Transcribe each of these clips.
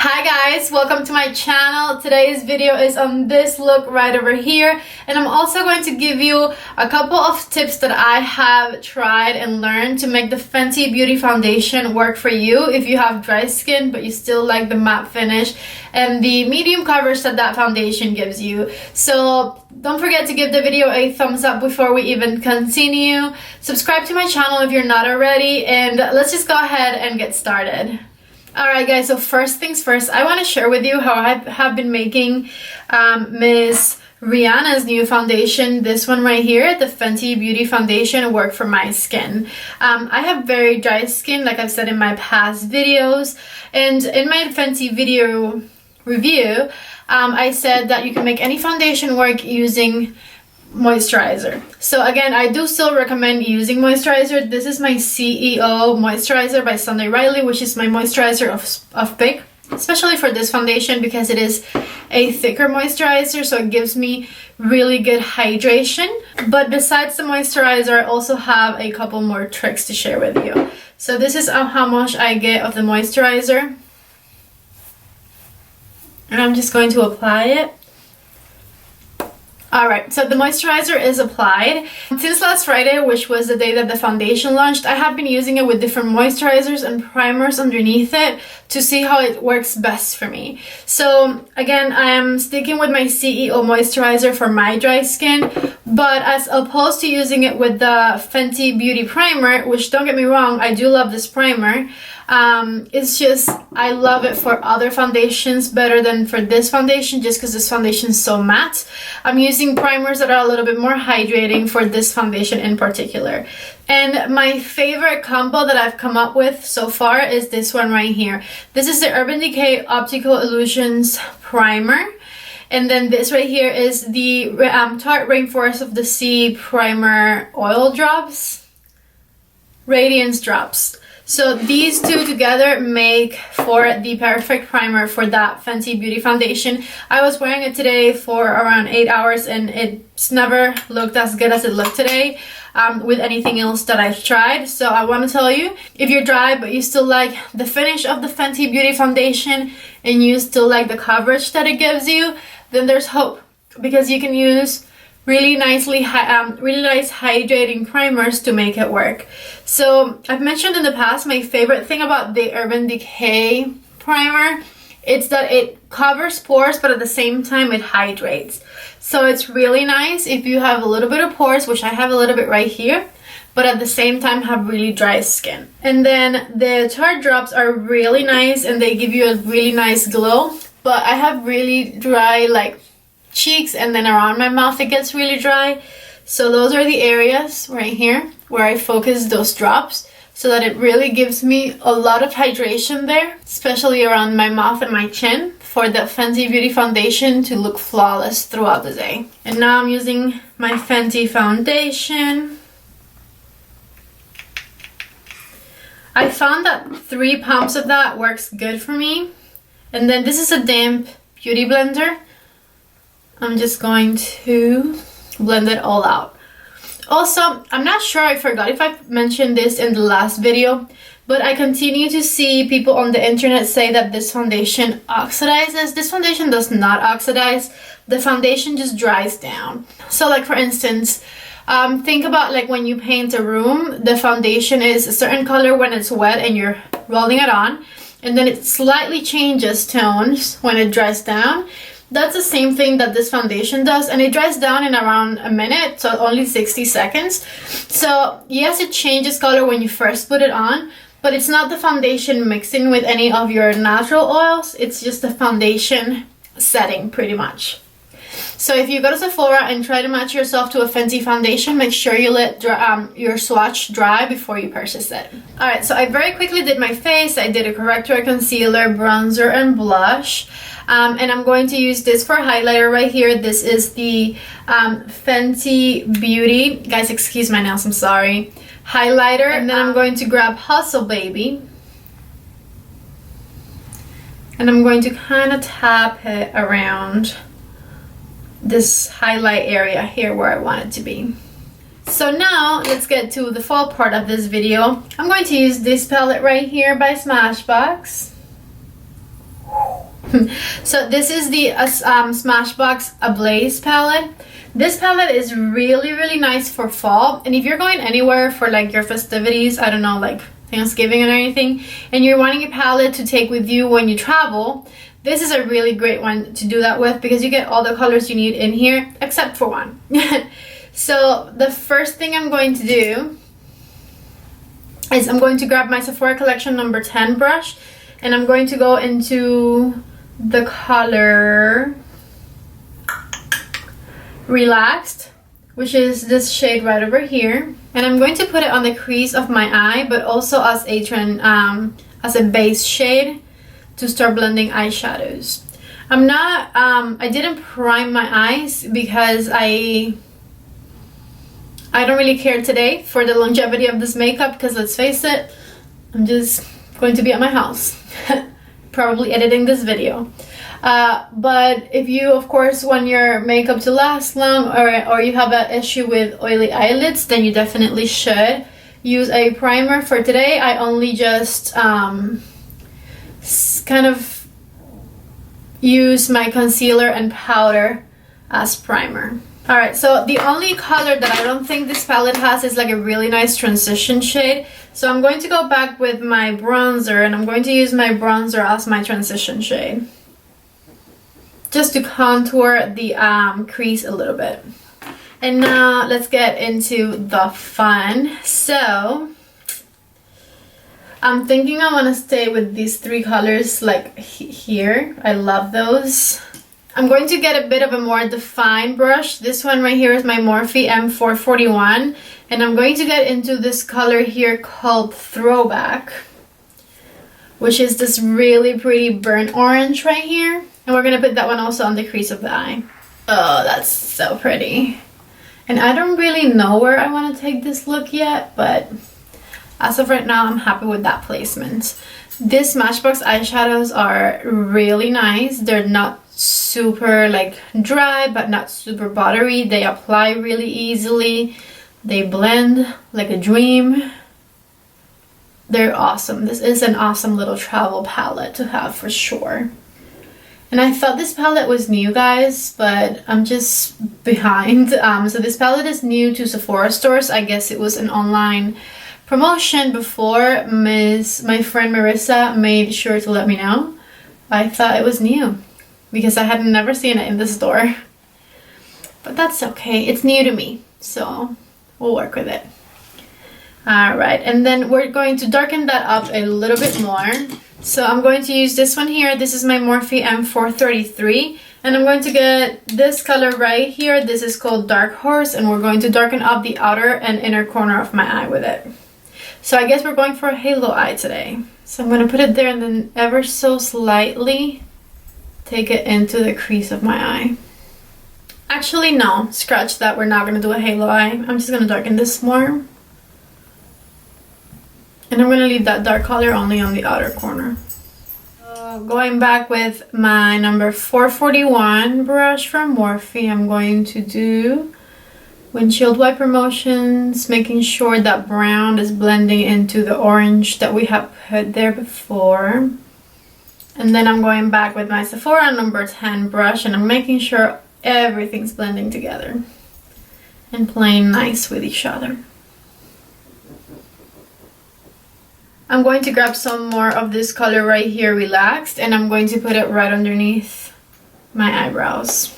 Hi guys, welcome to my channel. Today's video is on this look right over here, and I'm also going to give you a couple of tips that I have tried and learned to make the Fenty Beauty Foundation work for you if you have dry skin but you still like the matte finish and the medium coverage that that foundation gives you. So don't forget to give the video a thumbs up before we even continue. Subscribe to my channel if you're not already, and let's just go ahead and get started. Alright guys, so first things first, I want to share with you how I have been making Miss Rihanna's new foundation, this one right here, the Fenty Beauty Foundation, work for my skin. I have very dry skin, like I've said in my past videos, and in my Fenty video review, I said that you can make any foundation work using moisturizer. So again, I do still recommend using moisturizer. This is my CEO moisturizer by Sunday Riley, which is my moisturizer of pick, especially for this foundation because it is a thicker moisturizer, so it gives me really good hydration. But besides the moisturizer, I also have a couple more tricks to share with you. So this is how much I get of the moisturizer, and I'm just going to apply it. Alright, so the moisturizer is applied. Since last Friday, which was the day that the foundation launched, I have been using it with different moisturizers and primers underneath it to see how it works best for me. So again, I am sticking with my CEO moisturizer for my dry skin, but as opposed to using it with the Fenty Beauty Primer, which don't get me wrong, I do love this primer. It's just, I love it for other foundations better than for this foundation, just because this foundation is so matte. I'm using primers that are a little bit more hydrating for this foundation in particular. And my favorite combo that I've come up with so far is this one right here. This is the Urban Decay Optical Illusions Primer. And then this right here is the Tarte Rainforest of the Sea Primer Oil Drops. Radiance Drops. So these two together make for the perfect primer for that Fenty Beauty Foundation. I was wearing it today for around 8 hours and it's never looked as good as it looked today with anything else that I've tried. So I want to tell you, if you're dry but you still like the finish of the Fenty Beauty Foundation and you still like the coverage that it gives you, then there's hope, because you can use really nice hydrating primers to make it work. So I've mentioned in the past, my favorite thing about the Urban Decay primer, it's that it covers pores but at the same time it hydrates. So it's really nice if you have a little bit of pores, which I have a little bit right here, but at the same time have really dry skin. And then the Tarte drops are really nice and they give you a really nice glow, but I have really dry cheeks, and then around my mouth it gets really dry. So those are the areas right here where I focus those drops so that it really gives me a lot of hydration there, especially around my mouth and my chin, for the Fenty Beauty Foundation to look flawless throughout the day. And now I'm using my Fenty Foundation. I found that 3 pumps of that works good for me. And then this is a damp beauty blender. I'm just going to blend it all out. Also, I'm not sure, I forgot if I mentioned this in the last video, but I continue to see people on the internet say that this foundation oxidizes. This foundation does not oxidize. The foundation just dries down. So like for instance, think about like when you paint a room, the foundation is a certain color when it's wet and you're rolling it on, and then it slightly changes tones when it dries down. That's the same thing that this foundation does, and it dries down in around a minute, so only 60 seconds. So yes, it changes color when you first put it on, but it's not the foundation mixing with any of your natural oils, it's just the foundation setting pretty much. So if you go to Sephora and try to match yourself to a Fenty foundation, make sure you let your swatch dry before you purchase it. Alright, so I very quickly did my face. I did a corrector, concealer, bronzer, and blush. And I'm going to use this for highlighter right here. This is the Fenty Beauty, guys, excuse my nails, I'm sorry, highlighter. And then I'm going to grab Hustle Baby. And I'm going to kind of tap it around this highlight area here where I want it to be. So now let's get to the fall part of this video. I'm going to use this palette right here by Smashbox. So this is the Smashbox Ablaze palette. This palette is really, really nice for fall. And if you're going anywhere for like your festivities, I don't know, like Thanksgiving or anything, and you're wanting a palette to take with you when you travel, this is a really great one to do that with because you get all the colors you need in here except for one. So the first thing I'm going to do is I'm going to grab my Sephora Collection number 10 brush, and I'm going to go into the color Relaxed, which is this shade right over here, and I'm going to put it on the crease of my eye, but also as a base shade to start blending eyeshadows. I didn't prime my eyes because I don't really care today for the longevity of this makeup, because let's face it, I'm just going to be at my house probably editing this video. But if you, of course, want your makeup to last long, or you have an issue with oily eyelids, then you definitely should use a primer. For today, I only just kind of use my concealer and powder as primer. Alright, so the only color that I don't think this palette has is like a really nice transition shade. So I'm going to go back with my bronzer, and I'm going to use my bronzer as my transition shade, just to contour the crease a little bit. And now let's get into the fun. So I'm thinking I want to stay with these three colors like here. I love those. I'm going to get a bit of a more defined brush. This one right here is my Morphe M441, and I'm going to get into this color here called Throwback, which is this really pretty burnt orange right here. And we're going to put that one also on the crease of the eye. Oh, that's so pretty. And I don't really know where I want to take this look yet, but as of right now, I'm happy with that placement. These Smashbox eyeshadows are really nice. They're not super like dry, but not super buttery. They apply really easily. They blend like a dream. They're awesome. This is an awesome little travel palette to have for sure. And I thought this palette was new, guys, but I'm just behind. So this palette is new to Sephora stores. I guess it was an online promotion before. My friend Marissa made sure to let me know. I thought it was new because I had never seen it in the store. But that's okay. It's new to me, so we'll work with it. Alright, and then we're going to darken that up a little bit more. So I'm going to use this one here. This is my Morphe M433. And I'm going to get this color right here. This is called Dark Horse. And we're going to darken up the outer and inner corner of my eye with it. So I guess we're going for a halo eye today. So I'm going to put it there and then ever so slightly take it into the crease of my eye. Actually, no. Scratch that. We're not going to do a halo eye. I'm just going to darken this more. And I'm going to leave that dark color only on the outer corner. Going back with my number 441 brush from Morphe, I'm going to do windshield wiper motions, making sure that brown is blending into the orange that we have put there before. And then I'm going back with my Sephora number 10 brush, and I'm making sure everything's blending together and playing nice with each other. I'm going to grab some more of this color right here, Relaxed, and I'm going to put it right underneath my eyebrows.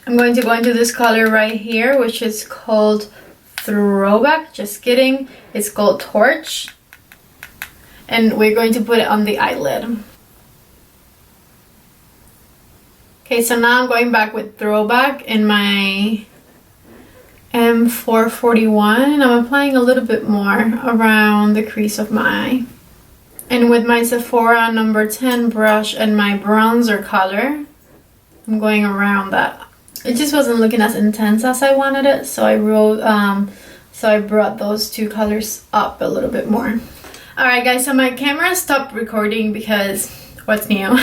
I'm going to go into this color right here, which is called Throwback. Just kidding. It's called Torch. And we're going to put it on the eyelid. Okay, so now I'm going back with Throwback in my M441, and I'm applying a little bit more around the crease of my eye. And with my Sephora number 10 brush and my bronzer color, I'm going around that. It just wasn't looking as intense as I wanted it, so I brought those two colors up a little bit more. Alright guys, so my camera stopped recording because what's new?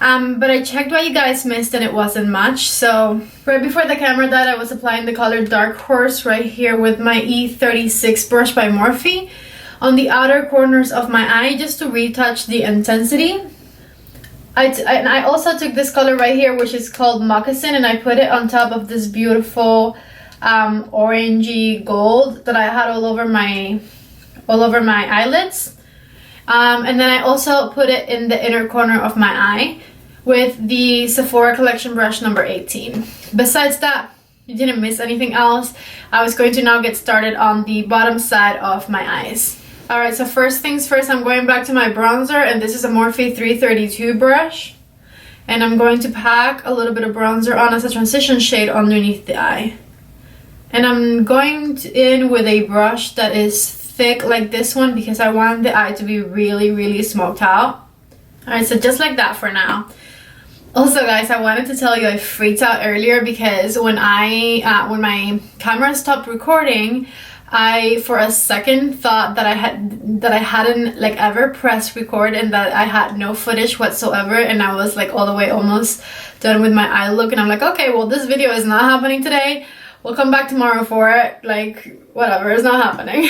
But I checked what you guys missed and it wasn't much. So right before the camera died, I was applying the color Dark Horse right here with my E36 brush by Morphe on the outer corners of my eye just to retouch the intensity. And I also took this color right here, which is called Moccasin, and I put it on top of this beautiful orangey gold that I had all over my eyelids. And then I also put it in the inner corner of my eye with the Sephora Collection brush number 18. Besides that, you didn't miss anything else. I was going to now get started on the bottom side of my eyes. Alright, so first things first, I'm going back to my bronzer, and this is a Morphe 332 brush. And I'm going to pack a little bit of bronzer on as a transition shade underneath the eye. And I'm going in with a brush that is thick like this one because I want the eye to be really, really smoked out. Alright, so just like that for now. Also guys, I wanted to tell you I freaked out earlier because when my camera stopped recording, I for a second thought that I hadn't like ever pressed record and that I had no footage whatsoever, and I was like all the way almost done with my eye look, and I'm like, okay, well this video is not happening today. We'll come back tomorrow for it. Like, whatever, it's not happening.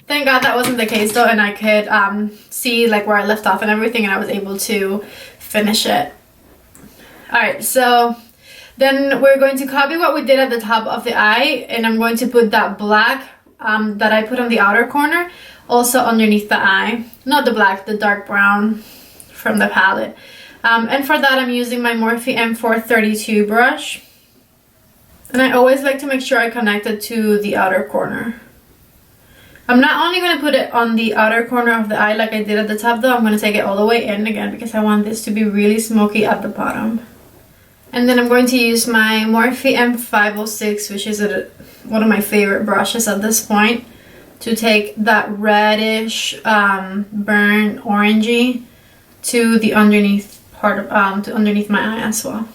Thank God that wasn't the case though, and I could see like where I left off and everything, and I was able to finish it. Alright, so then we're going to copy what we did at the top of the eye, and I'm going to put that black that I put on the outer corner also underneath the eye. Not the black, the dark brown from the palette. And for that I'm using my Morphe M432 brush. And I always like to make sure I connect it to the outer corner. I'm not only going to put it on the outer corner of the eye like I did at the top though, I'm going to take it all the way in again because I want this to be really smoky at the bottom. And then I'm going to use my Morphe M506, which is one of my favorite brushes at this point, to take that reddish burnt orangey to the underneath part of to underneath my eye as well.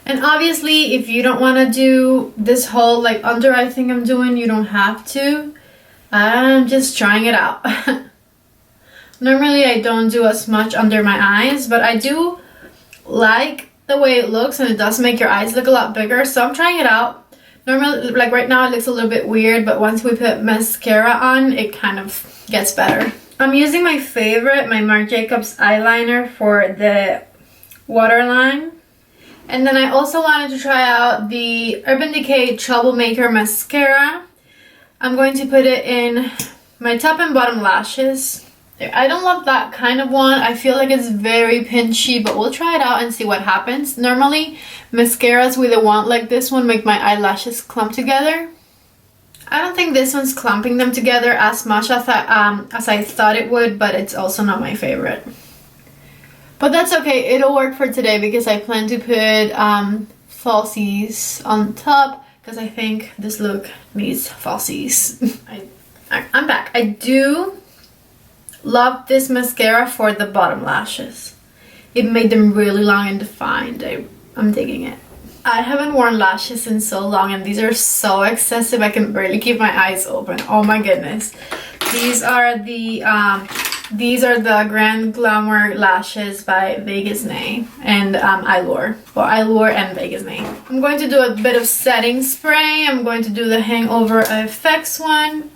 And obviously, if you don't want to do this whole like under eye thing I'm doing, you don't have to. I'm just trying it out. Normally, I don't do as much under my eyes, but I do like the way it looks, and it does make your eyes look a lot bigger, so I'm trying it out. Normally, like right now, it looks a little bit weird, but once we put mascara on, it kind of gets better. I'm using my favorite, my Marc Jacobs eyeliner for the waterline. And then I also wanted to try out the Urban Decay Troublemaker mascara. I'm going to put it in my top and bottom lashes. I don't love that kind of one. I feel like it's very pinchy, but we'll try it out and see what happens. Normally, mascaras with a wand like this one make my eyelashes clump together. I don't think this one's clumping them together as much as I thought it would, but it's also not my favorite. But that's okay, it'll work for today because I plan to put falsies on top because I think this look needs falsies. I'm back. I do love this mascara for the bottom lashes. It made them really long and defined. I'm digging it. I haven't worn lashes in so long, and these are so excessive I can barely keep my eyes open. Oh my goodness. These are the Grand Glamour lashes by Vegas Nay and Allure. Well, Allure and Vegas Nay. I'm going to do a bit of setting spray. I'm going to do the Hangover FX one.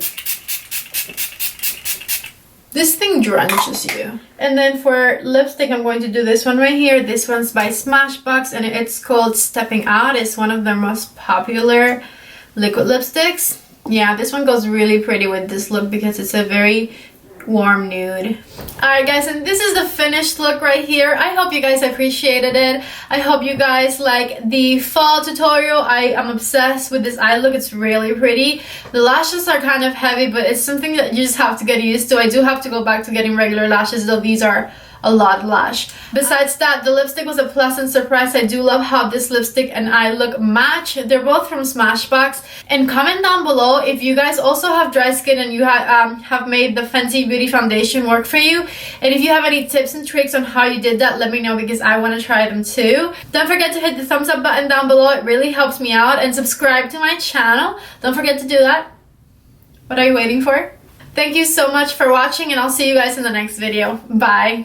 This thing drenches you. And then for lipstick, I'm going to do this one right here. This one's by Smashbox, and it's called Stepping Out. It's one of their most popular liquid lipsticks. Yeah, this one goes really pretty with this look because it's a very warm nude. Alright guys, and this is the finished look right here. I hope you guys appreciated it. I hope you guys like the fall tutorial. I am obsessed with this eye look. It's really pretty. The lashes are kind of heavy, but it's something that you just have to get used to. I do have to go back to getting regular lashes, though these are a lot lash. Besides that, the lipstick was a pleasant surprise. I do love how this lipstick and eye look match. They're both from Smashbox. And comment down below if you guys also have dry skin and you have made the Fenty Beauty Foundation work for you. And if you have any tips and tricks on how you did that, let me know because I want to try them too. Don't forget to hit the thumbs up button down below. It really helps me out. And subscribe to my channel. Don't forget to do that. What are you waiting for? Thank you so much for watching, and I'll see you guys in the next video. Bye!